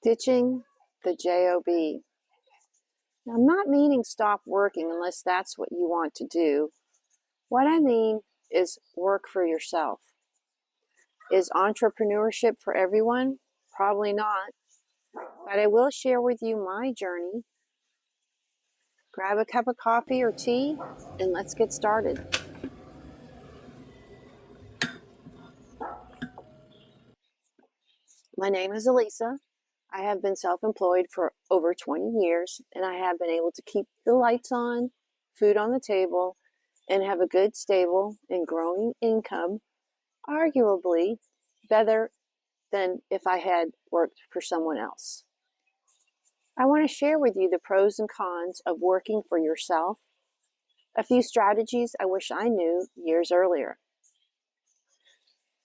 Ditching the job. Now, I'm not meaning stop working unless that's what you want to do. What I mean is work for yourself. Is entrepreneurship for everyone? Probably not. But I will share with you my journey. Grab a cup of coffee or tea and let's get started. My name is Elisa. I have been self-employed for over 20 years, and I have been able to keep the lights on, food on the table, and have a good, stable, and growing income, arguably better than if I had worked for someone else. I want to share with you the pros and cons of working for yourself, a few strategies I wish I knew years earlier.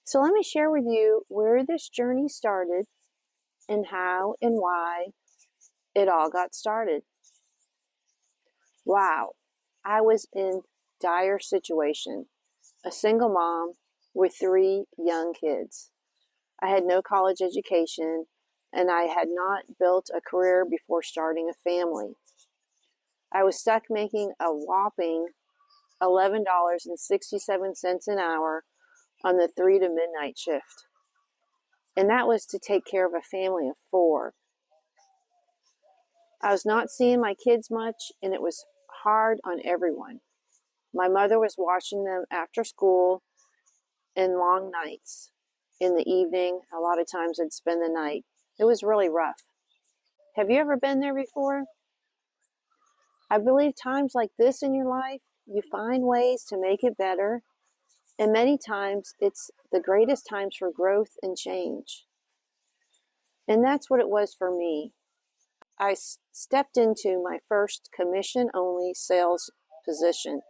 So let me share with you where this journey started and how and why it all got started. Wow, I was in dire situation, a single mom with 3 young kids. I had no college education and I had not built a career before starting a family. I was stuck making a whopping $11.67 an hour on the 3 to midnight shift. And that was to take care of a family of 4. I was not seeing my kids much, and it was hard on everyone. My mother was watching them after school and long nights. In the evening, a lot of times I'd spend the night. It was really rough. Have you ever been there before? I believe times like this in your life, you find ways to make it better, and many times it's the greatest times for growth and change. And that's what it was for me. I stepped into my first commission-only sales position.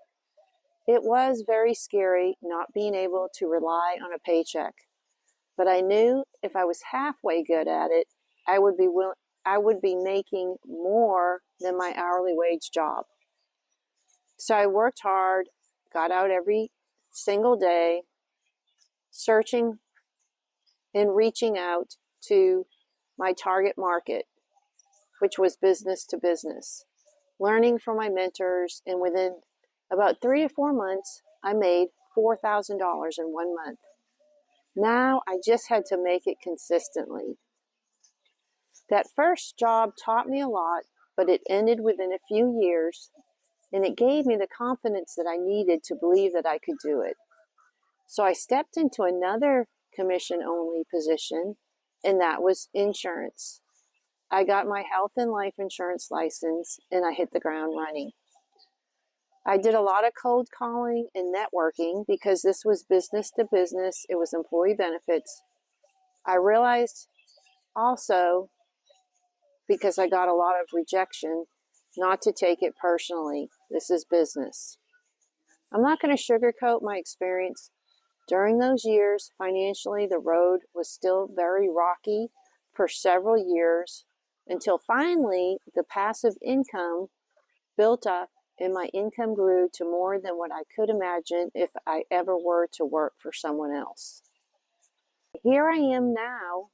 It was very scary not being able to rely on a paycheck, but I knew if I was halfway good at it, I would be making more than my hourly wage job. So I worked hard, got out every single day, searching and reaching out to my target market, which was business to business, learning from my mentors, and within about 3 to 4 months, I made $4,000 in 1 month. Now I just had to make it consistently. That first job taught me a lot, but it ended within a few years, and it gave me the confidence that I needed to believe that I could do it. So I stepped into another commission-only position, and that was insurance. I got my health and life insurance license, and I hit the ground running. I did a lot of cold calling and networking because this was business to business. It was employee benefits. I realized also, because I got a lot of rejection, not to take it personally. This is business. I'm not going to sugarcoat my experience. During those years, financially, the road was still very rocky for several years until finally the passive income built up and my income grew to more than what I could imagine if I ever were to work for someone else. Here I am now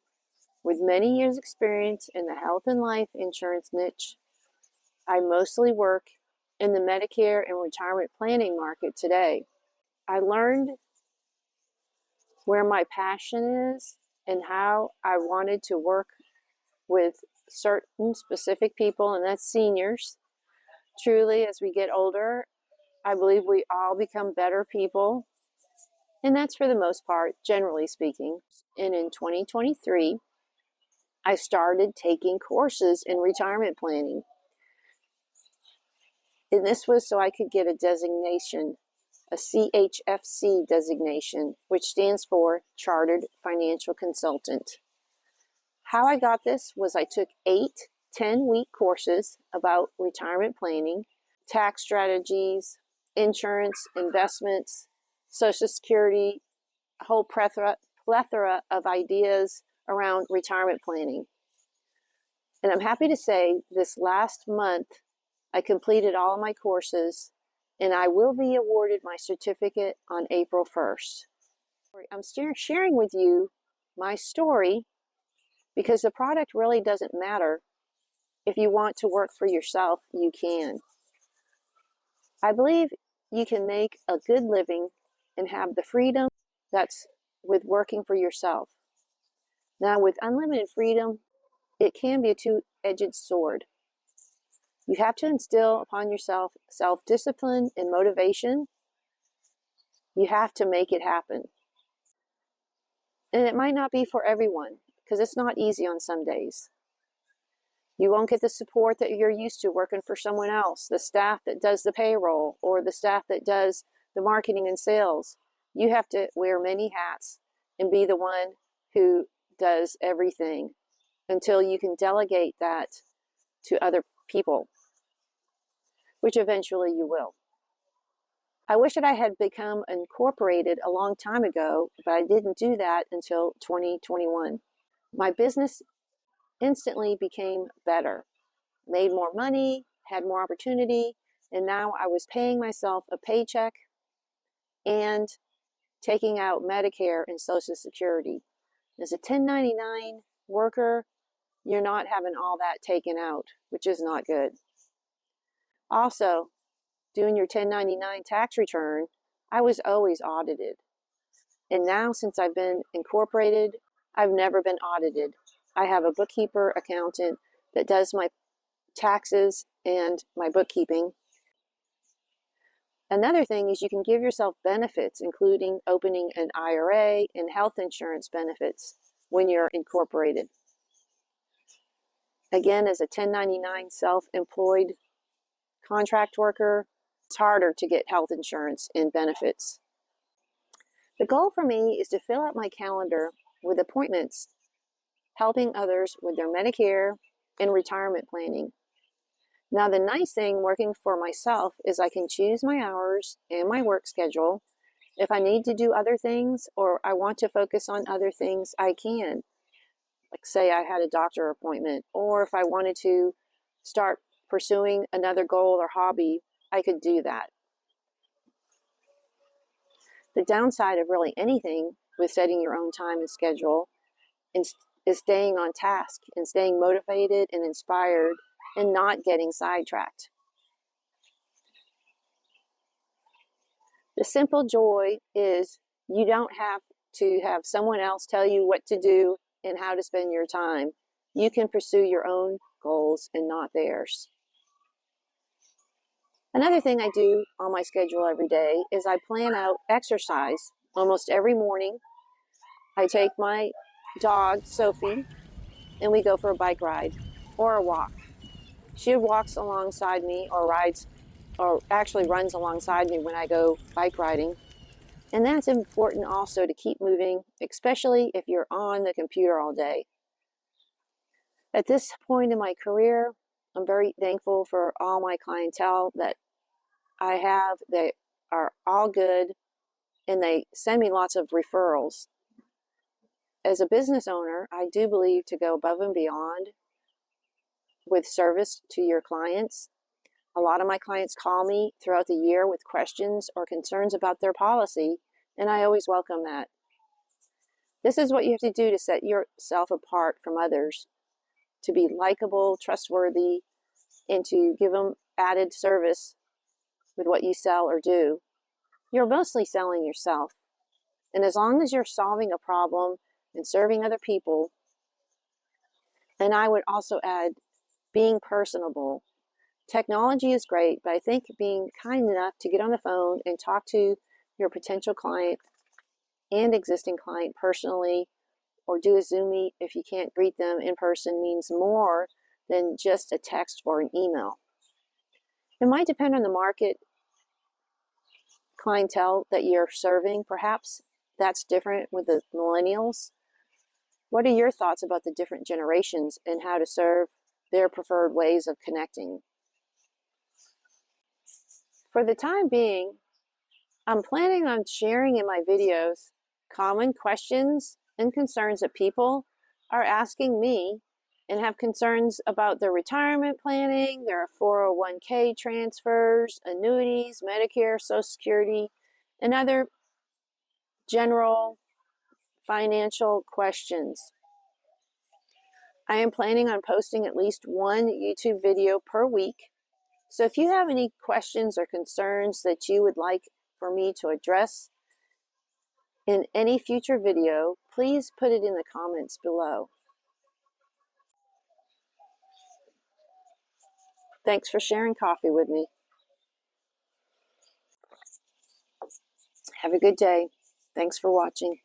with many years experience in the health and life insurance niche. I mostly work in the Medicare and retirement planning market today. I learned where my passion is and how I wanted to work with certain specific people, and that's seniors. Truly, as we get older, I believe we all become better people, and that's for the most part, generally speaking. And in 2023, I started taking courses in retirement planning. And this was so I could get a designation, a ChFC designation, which stands for Chartered Financial Consultant. How I got this was I took 8 10-week courses about retirement planning, tax strategies, insurance, investments, Social Security, a whole plethora of ideas around retirement planning. And I'm happy to say this last month, I completed all of my courses, and I will be awarded my certificate on April 1st. I'm sharing with you my story because the product really doesn't matter. If you want to work for yourself, you can. I believe you can make a good living and have the freedom that's with working for yourself. Now, with unlimited freedom, it can be a two-edged sword. You have to instill upon yourself self-discipline and motivation. You have to make it happen. And it might not be for everyone, because it's not easy on some days. You won't get the support that you're used to working for someone else, the staff that does the payroll or the staff that does the marketing and sales. You have to wear many hats and be the one who does everything until you can delegate that to other people, which eventually you will. I wish that I had become incorporated a long time ago, but I didn't do that until 2021. My business instantly became better, made more money, had more opportunity, and now I was paying myself a paycheck and taking out Medicare and Social Security. As a 1099 worker, you're not having all that taken out, which is not good. Also, doing your 1099 tax return, I was always audited. And now, since I've been incorporated, I've never been audited. I have a bookkeeper accountant that does my taxes and my bookkeeping. Another thing is you can give yourself benefits, including opening an IRA and health insurance benefits when you're incorporated. Again, as a 1099 self-employed contract worker, it's harder to get health insurance and benefits. The goal for me is to fill out my calendar with appointments, helping others with their Medicare and retirement planning. Now, the nice thing working for myself is I can choose my hours and my work schedule. If I need to do other things or I want to focus on other things, I can. Like say I had a doctor appointment, or if I wanted to start pursuing another goal or hobby, I could do that. The downside of really anything with setting your own time and schedule is staying on task and staying motivated and inspired and not getting sidetracked. The simple joy is you don't have to have someone else tell you what to do and how to spend your time. You can pursue your own goals and not theirs. Another thing I do on my schedule every day is I plan out exercise almost every morning. I take my dog, Sophie, and we go for a bike ride or a walk. She walks alongside me or actually runs alongside me when I go bike riding. And that's important also to keep moving, especially if you're on the computer all day. At this point in my career, I'm very thankful for all my clientele that I have. They are all good and they send me lots of referrals. As a business owner, I do believe to go above and beyond with service to your clients. A lot of my clients call me throughout the year with questions or concerns about their policy, and I always welcome that. This is what you have to do to set yourself apart from others, to be likable, trustworthy, and to give them added service with what you sell or do. You're mostly selling yourself. And as long as you're solving a problem and serving other people, and I would also add being personable. Technology is great, but I think being kind enough to get on the phone and talk to your potential client and existing client personally, or do a Zoom meet if you can't greet them in person, means more than just a text or an email. It might depend on the market clientele that you're serving. Perhaps that's different with the millennials. What are your thoughts about the different generations and how to serve their preferred ways of connecting? For the time being, I'm planning on sharing in my videos common questions and concerns that people are asking me and have concerns about their retirement planning, their 401k transfers, annuities, Medicare, Social Security, and other general financial questions. I am planning on posting at least one YouTube video per week. So if you have any questions or concerns that you would like for me to address in any future video, please put it in the comments below. Thanks for sharing coffee with me. Have a good day. Thanks for watching.